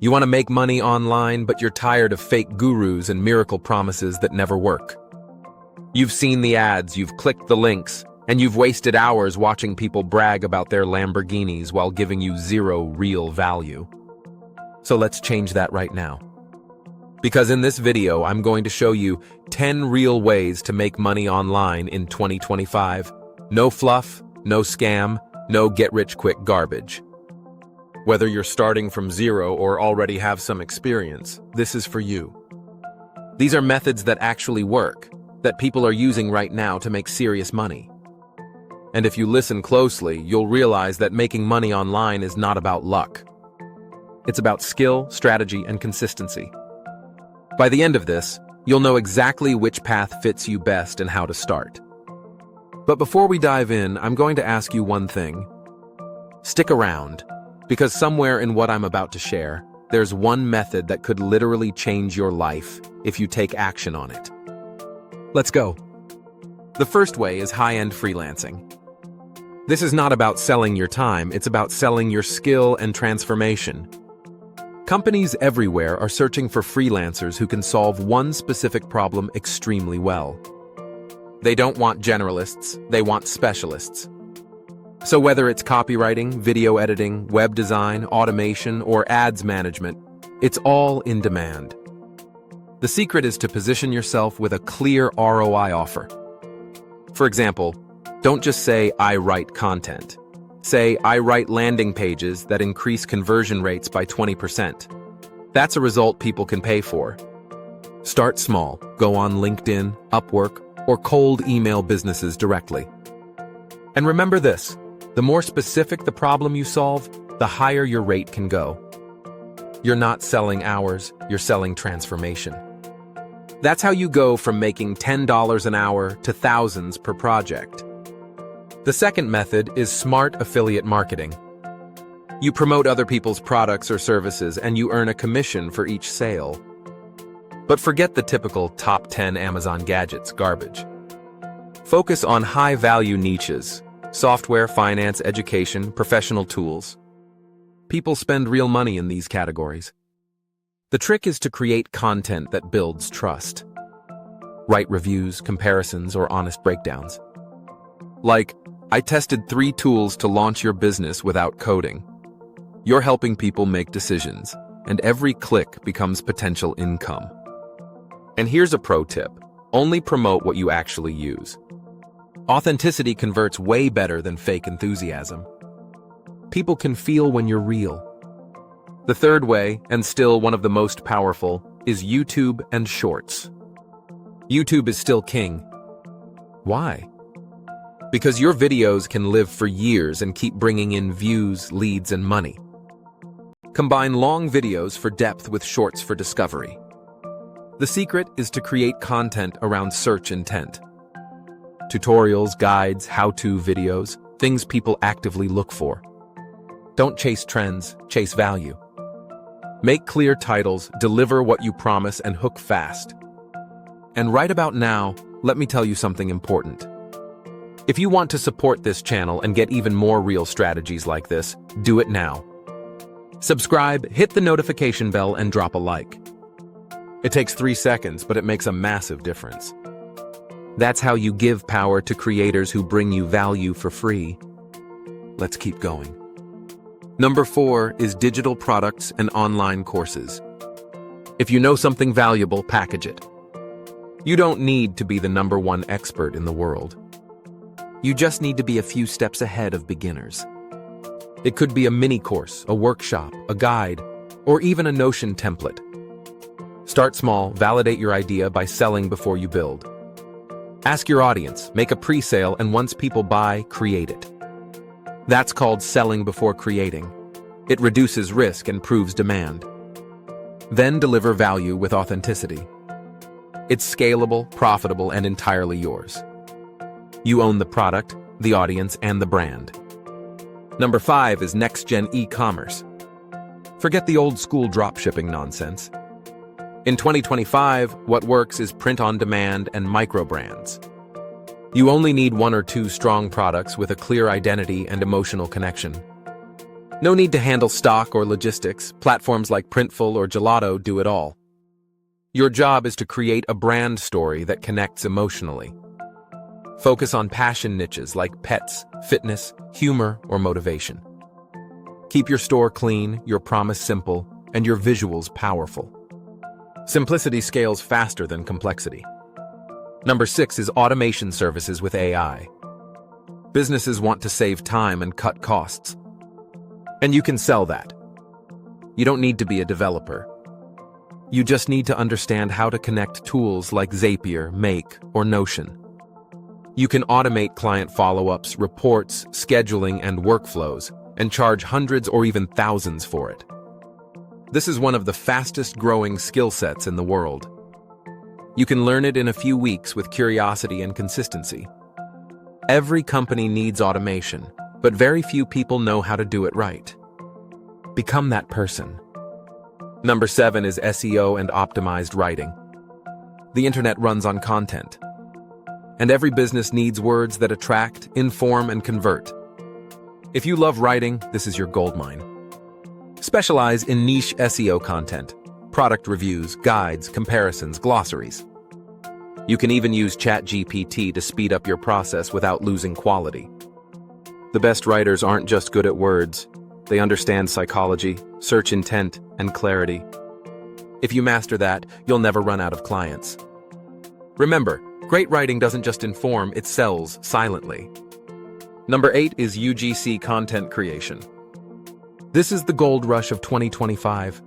You want to make money online, but you're tired of fake gurus and miracle promises that never work. You've seen the ads, you've clicked the links, and you've wasted hours watching people brag about their Lamborghinis while giving you zero real value. So let's change that right now. Because in this video, I'm going to show you 10 real ways to make money online in 2025. No fluff, no scam, no get-rich-quick garbage. Whether you're starting from zero or already have some experience, this is for you. These are methods that actually work, that people are using right now to make serious money. And if you listen closely, you'll realize that making money online is not about luck. It's about skill, strategy, and consistency. By the end of this, you'll know exactly which path fits you best and how to start. But before we dive in, I'm going to ask you one thing. Stick around, because somewhere in what I'm about to share, there's one method that could literally change your life if you take action on it. Let's go. The first way is high-end freelancing. This is not about selling your time, it's about selling your skill and transformation. Companies everywhere are searching for freelancers who can solve one specific problem extremely well. They don't want generalists, they want specialists. So whether it's copywriting, video editing, web design, automation, or ads management, it's all in demand. The secret is to position yourself with a clear ROI offer. For example, don't just say, "I write content." Say, "I write landing pages that increase conversion rates by 20%. That's a result people can pay for. Start small. Go on LinkedIn, Upwork, or cold email businesses directly. And remember this, the more specific the problem you solve, the higher your rate can go. You're not selling hours, you're selling transformation. That's how you go from making $10 an hour to thousands per project. The second method is smart affiliate marketing. You promote other people's products or services and you earn a commission for each sale. But forget the typical top 10 Amazon gadgets garbage. Focus on high-value niches: software, finance, education, professional tools. People spend real money in these categories. The trick is to create content that builds trust. Write reviews, comparisons, or honest breakdowns. Like, "I tested 3 tools to launch your business without coding." You're helping people make decisions, and every click becomes potential income. And here's a pro tip. Only promote what you actually use. Authenticity converts way better than fake enthusiasm. People can feel when you're real. The third way, and still one of the most powerful, is YouTube and Shorts. YouTube is still king. Why? Because your videos can live for years and keep bringing in views, leads, and money. Combine long videos for depth with shorts for discovery. The secret is to create content around search intent. Tutorials, guides, how-to videos, things people actively look for. Don't chase trends, chase value. Make clear titles, deliver what you promise, and hook fast. And right about now, let me tell you something important. If you want to support this channel and get even more real strategies like this, do it now. Subscribe, hit the notification bell, and drop a like. It takes 3 seconds, but it makes a massive difference. That's how you give power to creators who bring you value for free. Let's keep going. Number 4 is digital products and online courses. If you know something valuable, package it. You don't need to be the #1 expert in the world. You just need to be a few steps ahead of beginners. It could be a mini course, a workshop, a guide, or even a Notion template. Start small, validate your idea by selling before you build. Ask your audience, make a pre-sale, and once people buy, create it. That's called selling before creating. It reduces risk and proves demand. Then deliver value with authenticity. It's scalable, profitable, and entirely yours. You own the product, the audience, and the brand. Number 5 is next-gen e-commerce. Forget the old-school dropshipping nonsense. In 2025, what works is print-on-demand and micro-brands. You only need 1 or 2 strong products with a clear identity and emotional connection. No need to handle stock or logistics. Platforms like Printful or Gelato do it all. Your job is to create a brand story that connects emotionally. Focus on passion niches like pets, fitness, humor, or motivation. Keep your store clean, your promise simple, and your visuals powerful. Simplicity scales faster than complexity. Number 6 is automation services with AI. Businesses want to save time and cut costs. And you can sell that. You don't need to be a developer. You just need to understand how to connect tools like Zapier, Make, or Notion. You can automate client follow-ups, reports, scheduling, and workflows, and charge hundreds or even thousands for it. This is one of the fastest-growing skill sets in the world. You can learn it in a few weeks with curiosity and consistency. Every company needs automation, but very few people know how to do it right. Become that person. Number 7 is SEO and optimized writing. The internet runs on content, and every business needs words that attract, inform, and convert. If you love writing, this is your goldmine. Specialize in niche SEO content, product reviews, guides, comparisons, glossaries. You can even use ChatGPT to speed up your process without losing quality. The best writers aren't just good at words. They understand psychology, search intent, and clarity. If you master that, you'll never run out of clients. Remember, great writing doesn't just inform, it sells silently. Number 8 is UGC content creation. This is the gold rush of 2025.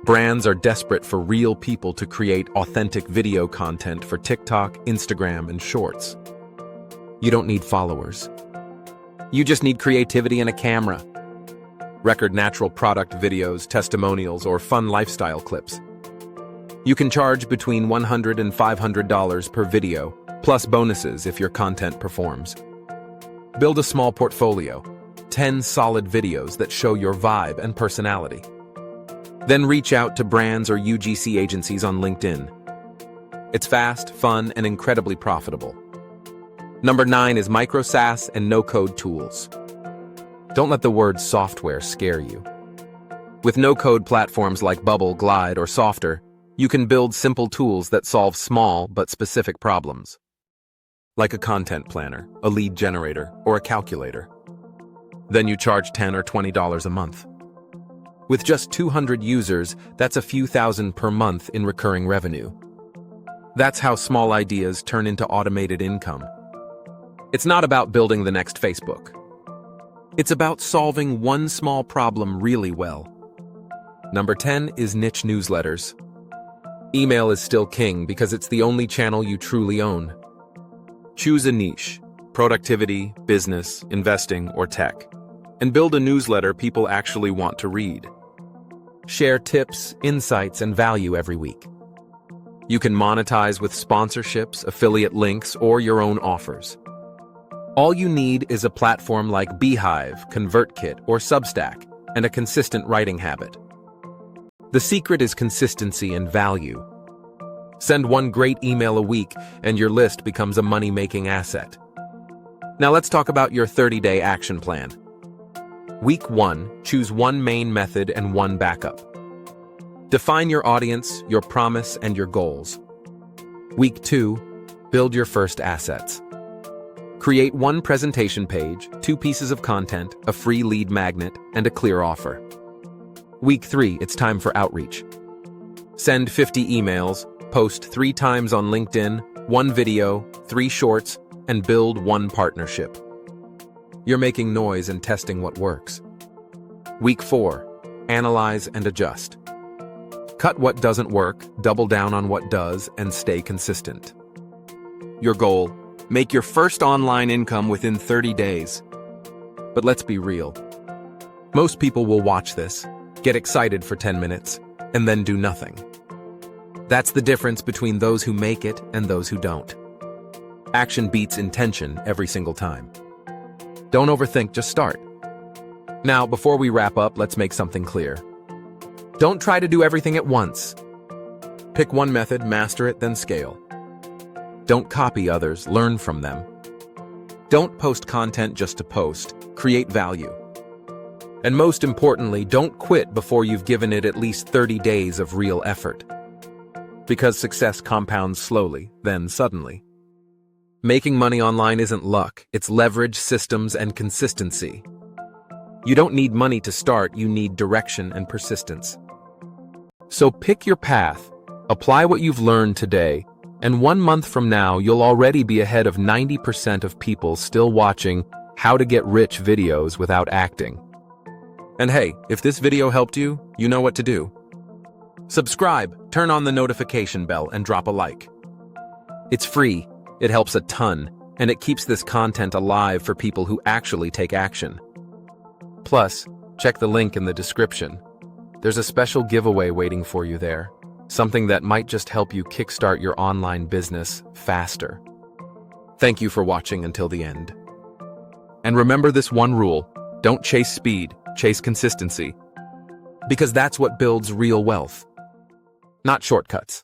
Brands are desperate for real people to create authentic video content for TikTok, Instagram, and Shorts. You don't need followers. You just need creativity and a camera. Record natural product videos, testimonials, or fun lifestyle clips. You can charge between $100 and $500 per video, plus bonuses if your content performs. Build a small portfolio, 10 solid videos that show your vibe and personality. Then reach out to brands or UGC agencies on LinkedIn. It's fast, fun, and incredibly profitable. Number 9 is micro SaaS and no-code tools. Don't let the word software scare you. With no-code platforms like Bubble, Glide, or Softer, you can build simple tools that solve small but specific problems. Like a content planner, a lead generator, or a calculator. Then you charge $10 or $20 a month. With just 200 users, that's a few thousand per month in recurring revenue. That's how small ideas turn into automated income. It's not about building the next Facebook. It's about solving one small problem really well. Number 10 is niche newsletters. Email is still king because it's the only channel you truly own. Choose a niche, productivity, business, investing, or tech, and build a newsletter people actually want to read. Share tips, insights, and value every week. You can monetize with sponsorships, affiliate links, or your own offers. All you need is a platform like Beehive, ConvertKit, or Substack, and a consistent writing habit. The secret is consistency and value. Send one great email a week, and your list becomes a money-making asset. Now let's talk about your 30-day action plan. Week 1, choose one main method and one backup. Define your audience, your promise, and your goals. Week 2, build your first assets. Create one presentation page, 2 pieces of content, a free lead magnet, and a clear offer. Week 3, it's time for outreach. Send 50 emails, post 3 times on LinkedIn, 1 video, 3 shorts, and build 1 partnership. You're making noise and testing what works. Week 4, analyze and adjust. Cut what doesn't work, double down on what does, and stay consistent. Your goal, make your first online income within 30 days. But let's be real. Most people will watch this, get excited for 10 minutes, and then do nothing. That's the difference between those who make it and those who don't. Action beats intention every single time. Don't overthink, just start. Now, before we wrap up, let's make something clear. Don't try to do everything at once. Pick one method, master it, then scale. Don't copy others, learn from them. Don't post content just to post, create value. And most importantly, don't quit before you've given it at least 30 days of real effort. Because success compounds slowly, then suddenly. Making money online isn't luck, it's leverage, systems, and consistency. You don't need money to start, you need direction and persistence. So pick your path, apply what you've learned today, and 1 month from now, you'll already be ahead of 90% of people still watching how to get rich videos without acting. And hey, if this video helped you, you know what to do. Subscribe, turn on the notification bell, and drop a like. It's free, it helps a ton, and it keeps this content alive for people who actually take action. Plus, check the link in the description. There's a special giveaway waiting for you there, something that might just help you kickstart your online business faster. Thank you for watching until the end. And remember this one rule, don't chase speed, chase consistency. Because that's what builds real wealth, not shortcuts.